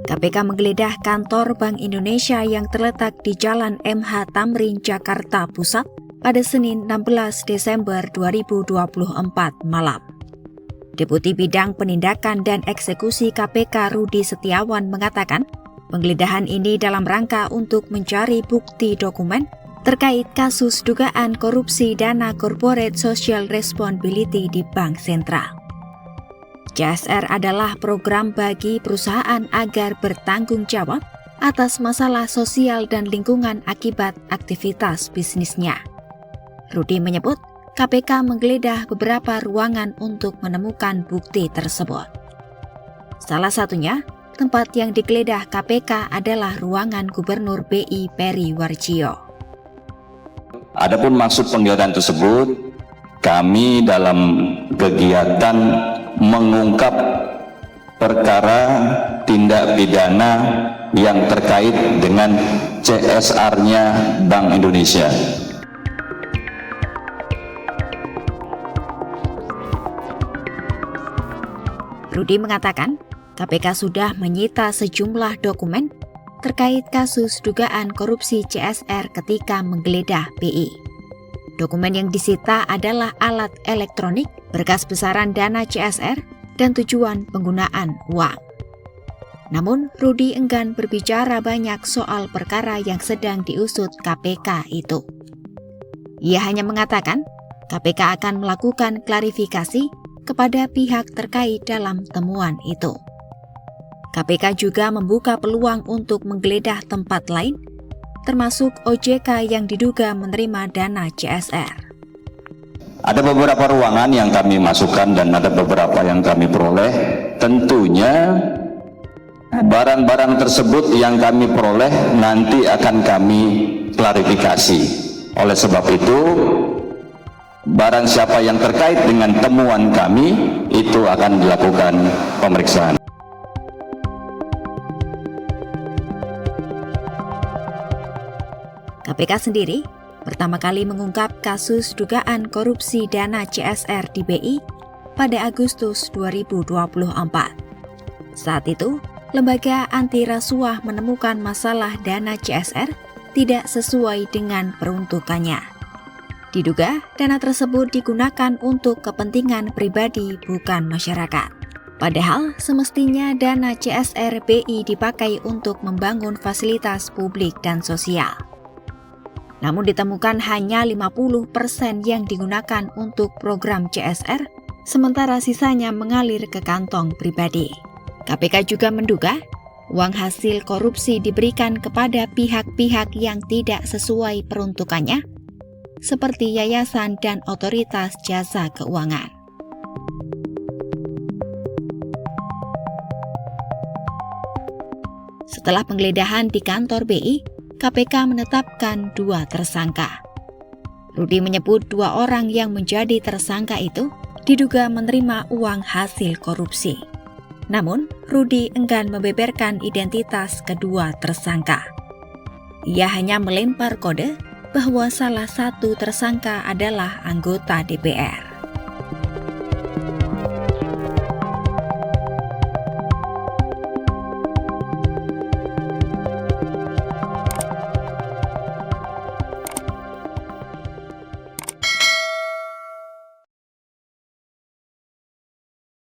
KPK menggeledah kantor Bank Indonesia yang terletak di Jalan MH Tamrin, Jakarta Pusat pada Senin 16 Desember 2024 malam. Deputi Bidang Penindakan dan Eksekusi KPK Rudi Setiawan mengatakan, penggeledahan ini dalam rangka untuk mencari bukti dokumen terkait kasus dugaan korupsi dana Corporate Social Responsibility di Bank Sentral. CSR adalah program bagi perusahaan agar bertanggung jawab atas masalah sosial dan lingkungan akibat aktivitas bisnisnya. Rudi menyebut, KPK menggeledah beberapa ruangan untuk menemukan bukti tersebut. Salah satunya, tempat yang digeledah KPK adalah ruangan Gubernur BI Peri Warjio. Adapun maksud penggeledahan tersebut, kami dalam kegiatan mengungkap perkara tindak pidana yang terkait dengan CSR-nya Bank Indonesia. Rudi mengatakan, KPK sudah menyita sejumlah dokumen terkait kasus dugaan korupsi CSR ketika menggeledah BI. Dokumen yang disita adalah alat elektronik, berkas besaran dana CSR, dan tujuan penggunaan uang. Namun, Rudi enggan berbicara banyak soal perkara yang sedang diusut KPK itu. Ia hanya mengatakan, KPK akan melakukan klarifikasi kepada pihak terkait dalam temuan itu. KPK juga membuka peluang untuk menggeledah tempat lain, termasuk OJK yang diduga menerima dana CSR. Ada beberapa ruangan yang kami masukkan dan ada beberapa yang kami peroleh. Tentunya barang-barang tersebut yang kami peroleh nanti akan kami klarifikasi. Oleh sebab itu, barang siapa yang terkait dengan temuan kami itu akan dilakukan pemeriksaan. KPK sendiri pertama kali mengungkap kasus dugaan korupsi dana CSR di BI pada Agustus 2024. Saat itu, lembaga anti rasuah menemukan masalah dana CSR tidak sesuai dengan peruntukannya. Diduga, dana tersebut digunakan untuk kepentingan pribadi bukan masyarakat. Padahal, semestinya dana CSR BI dipakai untuk membangun fasilitas publik dan sosial. Namun ditemukan hanya 50% yang digunakan untuk program CSR, sementara sisanya mengalir ke kantong pribadi. KPK juga menduga, uang hasil korupsi diberikan kepada pihak-pihak yang tidak sesuai peruntukannya, seperti yayasan dan otoritas jasa keuangan. Setelah penggeledahan di kantor BI, KPK menetapkan 2 tersangka. Rudi menyebut 2 orang yang menjadi tersangka itu diduga menerima uang hasil korupsi. Namun, Rudi enggan membeberkan identitas kedua tersangka. Ia hanya melempar kode bahwa salah satu tersangka adalah anggota DPR.